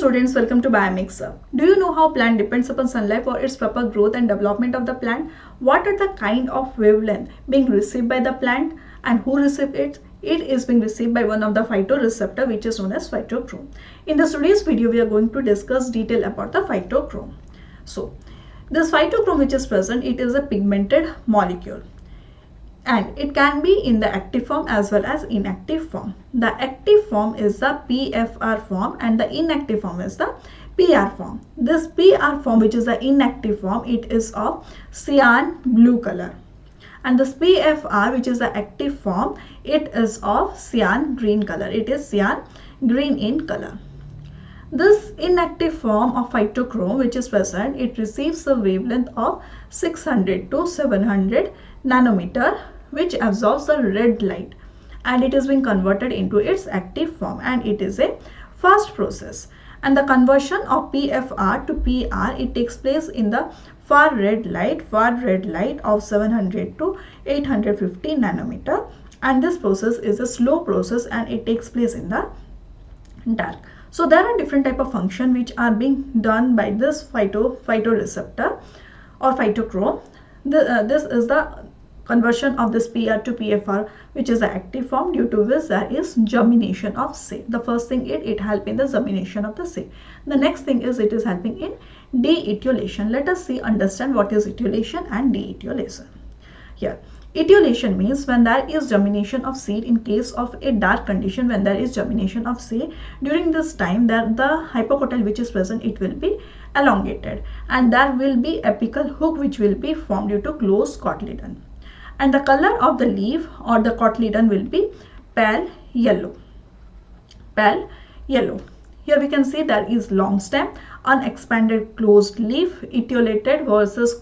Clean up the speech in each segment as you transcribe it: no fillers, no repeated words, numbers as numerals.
students, welcome to Biomixer. Do you know how plant depends upon sunlight for its proper growth and development of the plant? What are the kind of wavelength being received by the plant and who receive it? It is being received by one of the photoreceptor, which is known as phytochrome. In the today's video, we are going to discuss detail about the phytochrome. So, this phytochrome which is present, it is a pigmented molecule. And it can be in the active form as well as inactive form. The active form is the PFR form and the inactive form is the PR form. This PR form, which is the inactive form, it is of cyan blue color. And this PFR, which is the active form, it is of cyan green color. It is cyan green in color. This inactive form of phytochrome which is present, it receives a wavelength of 600 to 700 nanometer, which absorbs the red light, and it is being converted into its active form, and it is a fast process. And the conversion of PFR to PR, it takes place in the far red light of 700 to 850 nanometer, and this process is a slow process and it takes place in the dark. So there are different type of function which are being done by this photoreceptor or phytochrome. This is the conversion of this PR to PFR, which is the active form, due to which there is germination of seed. The first thing it helps in the germination of the seed. The next thing is it is helping in de-etiolation. Let us understand what is etiolation and de-etiolation. Here, etiolation means when there is germination of seed in case of a dark condition. When there is germination of seed, during this time that the hypocotyl which is present, it will be elongated, and there will be apical hook which will be formed due to closed cotyledon. And the color of the leaf or the cotyledon will be pale yellow. Pale yellow. Here we can see there is long stem, unexpanded closed leaf, etiolated versus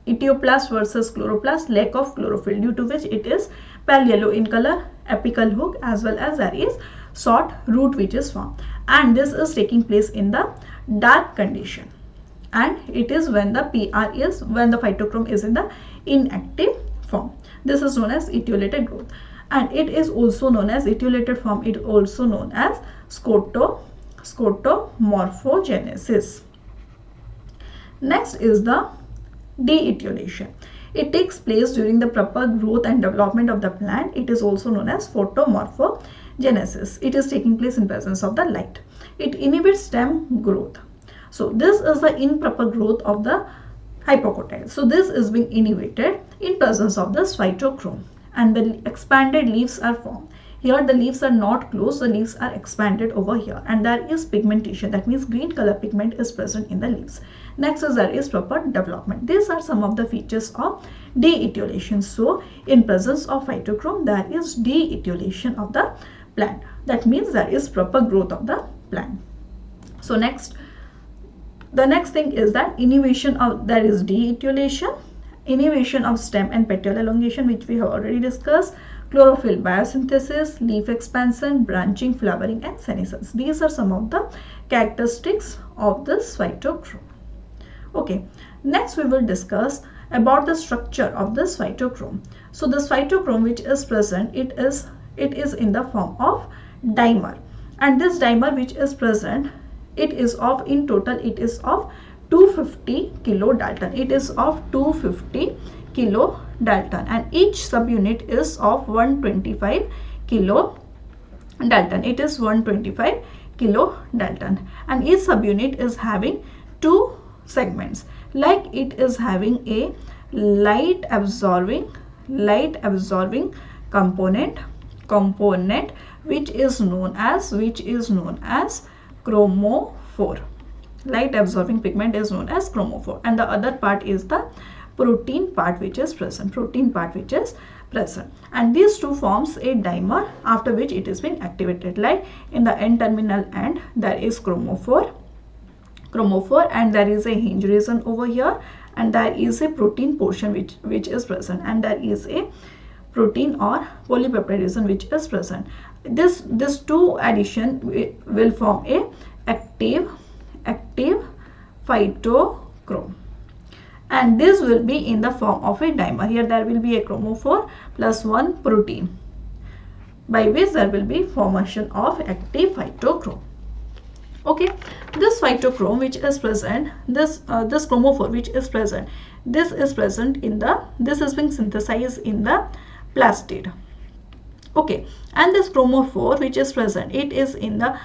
etioplast versus chloroplast, lack of chlorophyll, due to which it is pale yellow in color, apical hook, as well as there is short root which is formed. And this is taking place in the dark condition. And it is when the PR is, when the phytochrome is in the inactive form. This is known as etiolated growth, and it is also known as etiolated form. It is also known as photomorphogenesis. Next is the de-etiolation. It takes place during the proper growth and development of the plant. It is also known as photomorphogenesis. It is taking place in presence of the light. It inhibits stem growth. So this is the improper growth of the hypocotyl. So this is being inhibited in presence of the phytochrome, and the expanded leaves are formed. Here the leaves are not closed, the leaves are expanded over here, and there is pigmentation. That means green color pigment is present in the leaves. Next is there is proper development. These are some of the features of de-etiolation. So in presence of phytochrome, there is de-etiolation of the plant. That means there is proper growth of the plant. So the next thing is that inhibition of, there is de-etiolation, inhibition of stem and petal elongation, which we have already discussed, chlorophyll biosynthesis, leaf expansion, branching, flowering, and senescence. These are some of the characteristics of this phytochrome. Okay, next we will discuss about the structure of this phytochrome. So this phytochrome which is present, it is in the form of dimer, and this dimer which is present, it is of, in total it is of 250 kilodalton. It is of 250 kilodalton, and each subunit is of 125 kilodalton. It is 125 kilodalton, and each subunit is having two segments, like it is having a light absorbing component which is known as chromophore. Light absorbing pigment is known as chromophore, and the other part is the protein part which is present. And these two forms a dimer, after which it is being activated. Like in the N terminal end there is chromophore, and there is a hinge region over here, and there is a protein portion which is present, and there is a protein or polypeptide region which is present. This two addition will form a active phytochrome, and this will be in the form of a dimer. Here there will be a chromophore plus one protein, by which there will be formation of active phytochrome. Okay, this phytochrome which is present, this chromophore which is present, this is present in the, this is being synthesized in the plastid. Okay, and this chromophore which is present, it is in the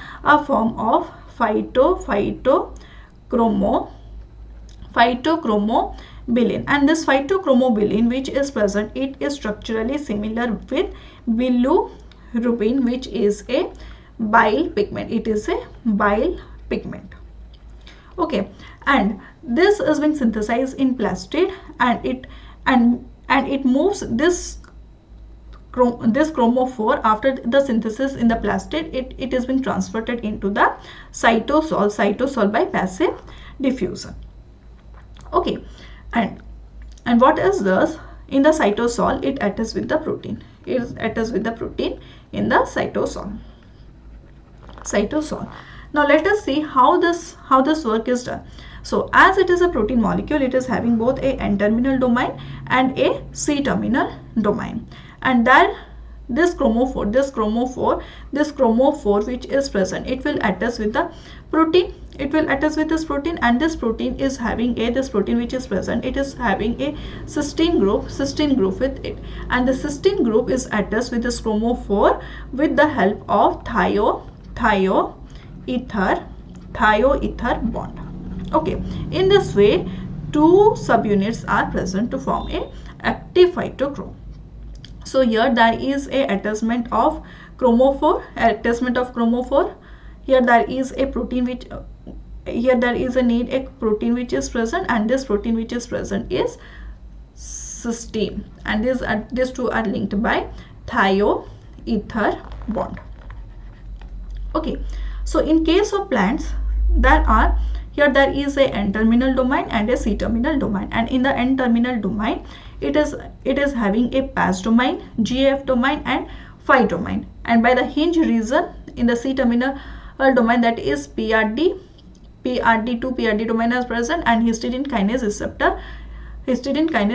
form of phytochromobilin, and this phytochromobilin which is present, it is structurally similar with bilirubin, which is a bile pigment. It is a bile pigment. Okay, and this is being synthesized in plastid, and it moves this chromophore after the synthesis in the plastid. It is being transferred into the cytosol by passive diffusion. Okay, and what is this? In the cytosol, it attaches with the protein. It attaches with the protein in the cytosol. Now let us see how this work is done. So as it is a protein molecule, it is having both a N-terminal domain and a C-terminal domain, and that this chromophore which is present, it will attach with the protein. It will attach with this protein, and this protein is having this protein which is present, it is having a cysteine group with it, and the cysteine group is attached with this chromophore with the help of thioether bond. Okay, in this way, two subunits are present to form a active phytochrome. So here there is a attachment of chromophore. Here there is a protein which here there is a protein which is present, and this protein which is present is cysteine, and these two are linked by thioether bond. Okay, so in case of plants, here there is a N-terminal domain and a C-terminal domain, and in the N-terminal domain, it is having a PAS domain, GAF domain, and Phi domain, and by the hinge region in the C-terminal domain, that is PRD2 PRD domain is present, and histidine kinase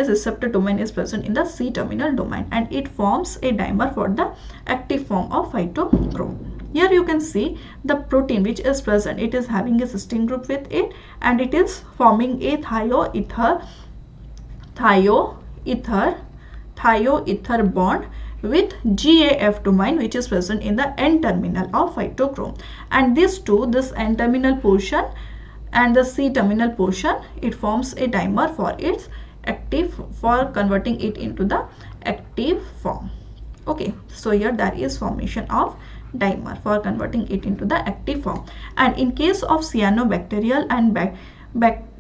receptor domain is present in the C-terminal domain, and it forms a dimer for the active form of phytochrome. Here you can see the protein which is present, it is having a cysteine group with it, and it is forming a thioether bond with GAF domain, which is present in the N-terminal of phytochrome, and this N-terminal portion and the C-terminal portion, it forms a dimer for its for converting it into the active form. Okay, so here there is formation of dimer for converting it into the active form, and in case of cyanobacterial and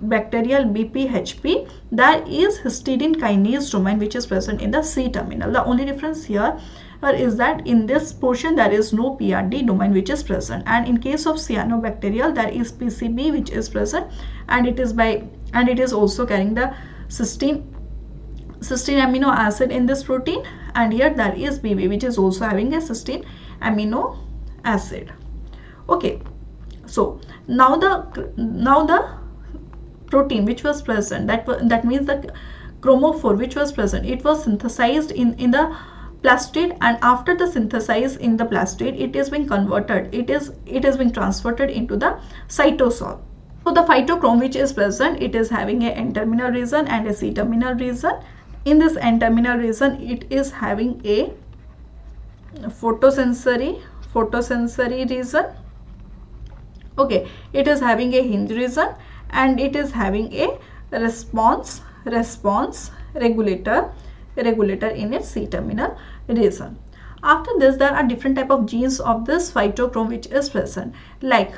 bacterial BPHP, there is histidine kinase domain which is present in the C-terminal. The only difference here is that in this portion there is no PRD domain which is present, and in case of cyanobacterial there is PCB which is present, and it is also carrying the cysteine amino acid in this protein, and here there is BB which is also having a cysteine amino acid. Okay, so now the protein which was present, that means the chromophore which was present, it was synthesized in the plastid, and after the synthesis in the plastid, it is being converted, it is being transferred into the cytosol. So the phytochrome which is present, it is having a N-terminal region and a C-terminal region. In this N-terminal region, it is having a photosensory region. Okay, it is having a hinge region, and it is having a response regulator in its C-terminal region. After this, there are different type of genes of this phytochrome which is present, like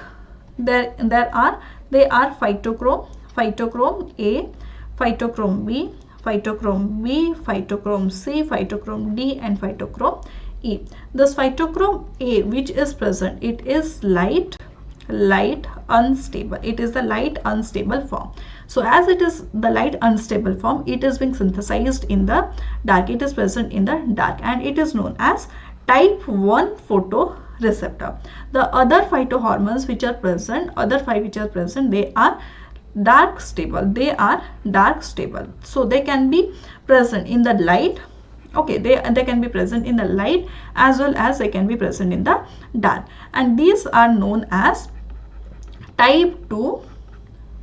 they are phytochrome A, phytochrome B, phytochrome C, phytochrome D, and phytochrome E. This phytochrome A which is present, it is light unstable. It is the light unstable form. So as it is the light unstable form, it is being synthesized in the dark. It is present in the dark, and it is known as type 1 photoreceptor. The other phytohormones which are present, they are dark stable. So they can be present in the light. Okay, they can be present in the light as well as they can be present in the dark, and these are known as type 2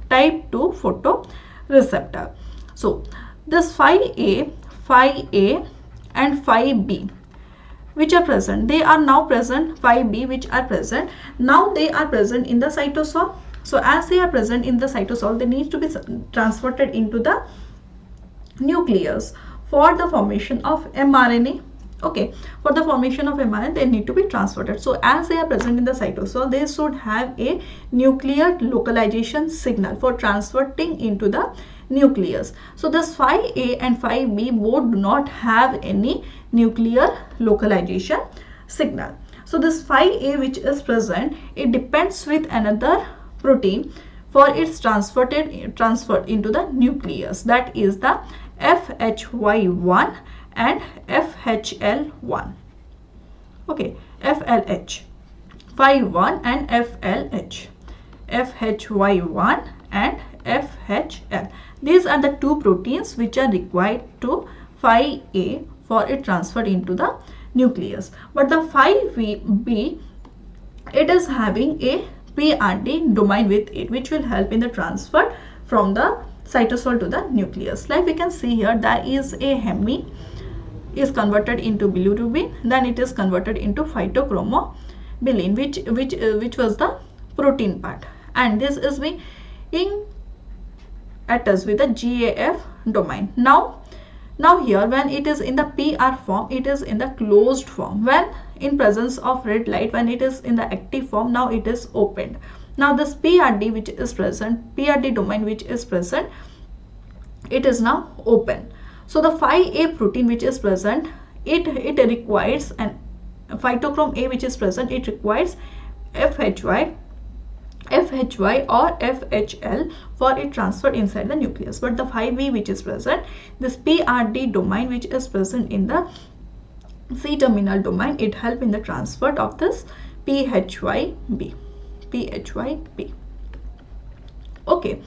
photoreceptor. So this 5A and 5B which are present, they are now present, 5B which are present, now they are present in the cytosol. So as they are present in the cytosol, they need to be transferred into the nucleus for the formation of mRNA. Okay, for the formation of mRNA, they need to be transferred. So as they are present in the cytosol, they should have a nuclear localization signal for transferring into the nucleus. So this 5A and 5B both do not have any nuclear localization signal. So this 5A which is present, it depends with another protein for its transferred into the nucleus, that is the FHY1 and FHL1. Okay, FLH 5-1 and FLH, FHY1 and FHL. These are the two proteins which are required to 5A for it transferred into the nucleus. But the 5B, it is having a Ph.D domain with it, which will help in the transfer from the cytosol to the nucleus. Like we can see here, there is a hemi is converted into bilirubin, then it is converted into phytochrome which was the protein part, and this is being attached with the GAF domain. Now here, when it is in the PR form, it is in the closed form. When in presence of red light, when it is in the active form, now it is opened. Now this PRD which is present, PRD domain which is present, it is now open. So the 5A protein which is present, it requires an phytochrome A which is present, it requires FHY or FHL for it transferred inside the nucleus. But the 5B which is present, this PRD domain which is present in the C-terminal domain, it helps in the transfer of this PHYB. Okay,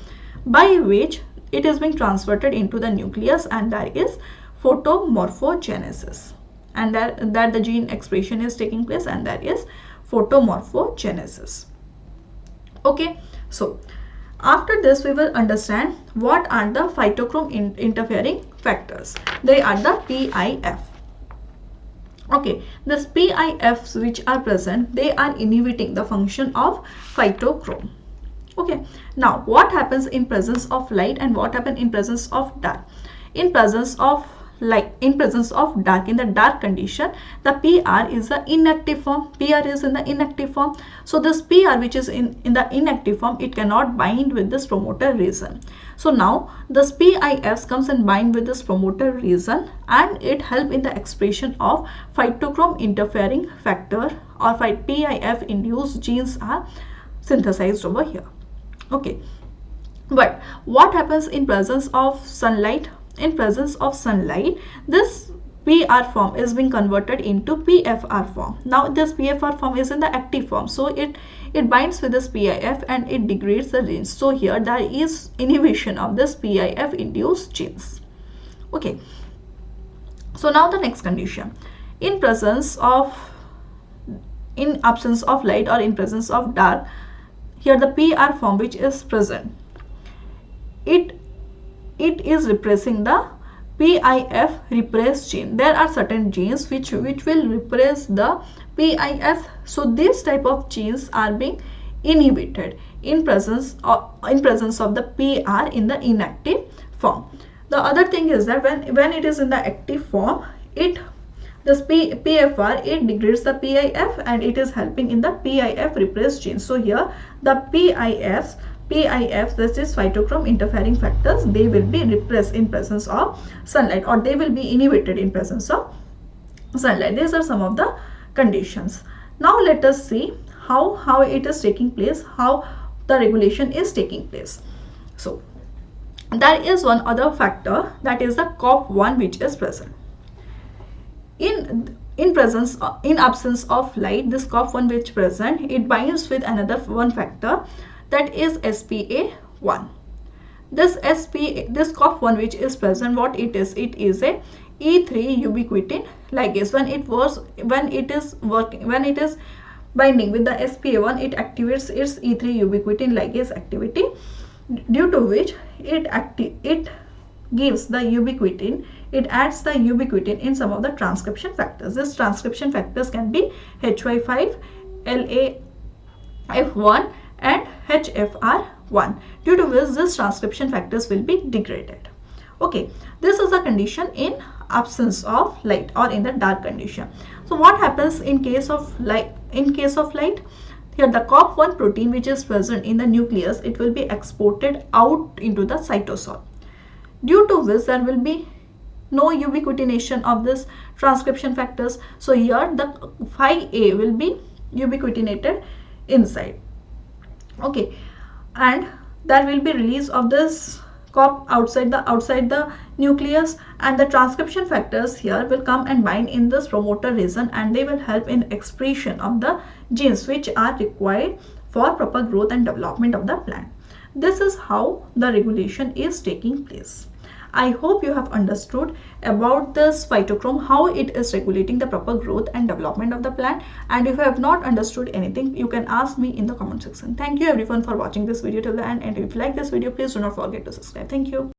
by which it is being transferred into the nucleus, and there is photomorphogenesis, and that the gene expression is taking place, and that is photomorphogenesis. Okay, so after this we will understand what are the phytochrome interfering factors. They are the PIF. Okay, these PIFs which are present, they are inhibiting the function of phytochrome. Okay, now what happens in presence of light and what happens in presence of dark? In presence of light, in presence of dark, in the dark condition, the PR is the inactive form. PR is in the inactive form. So this PR which is in the inactive form, it cannot bind with this promoter region. So now this PIFs comes and bind with this promoter region, and it help in the expression of phytochrome interfering factor, or PIF induced genes are synthesized over here. Okay, but what happens in presence of sunlight? In presence of sunlight, this PR form is being converted into PFR form. Now this PFR form is in the active form, so it binds with this PIF and it degrades the genes. So here there is inhibition of this PIF induced genes. Okay, so now the next condition, in absence of light or in presence of dark, here the PR form which is present, it is repressing the PIF repressed gene. There are certain genes which will repress the PIF. So these type of genes are being inhibited in presence of the PR in the inactive form. The other thing is that when it is in the active form, this PFR, it degrades the PIF and it is helping in the PIF repressed gene. So here the PIFs, this is phytochrome interfering factors, they will be repressed in presence of sunlight, or they will be inhibited in presence of sunlight. These are some of the conditions. Now let us see how it is taking place, how the regulation is taking place. So there is one other factor, that is the COP1 which is present. In absence of light, this COP1 which is present, it binds with another one factor, that is SPA1. This COP1 which is present, what it is? It is a E3 ubiquitin ligase. When it is binding with the SPA1, it activates its E3 ubiquitin ligase activity, due to which it gives the ubiquitin, it adds the ubiquitin in some of the transcription factors. These transcription factors can be HY5, LAF1 and HFR1, due to which these transcription factors will be degraded. Okay, this is a condition in absence of light or in the dark condition. So what happens in case of light? Here the COP1 protein which is present in the nucleus, it will be exported out into the cytosol, due to which there will be no ubiquitination of this transcription factors. So here the phi A will be ubiquitinated inside. Okay, and there will be release of this COP outside the nucleus, and the transcription factors here will come and bind in this promoter region, and they will help in expression of the genes which are required for proper growth and development of the plant. This is how the regulation is taking place. I hope you have understood about this phytochrome, how it is regulating the proper growth and development of the plant. And if you have not understood anything, you can ask me in the comment section. Thank you everyone for watching this video till the end. And if you like this video, please do not forget to subscribe. Thank you.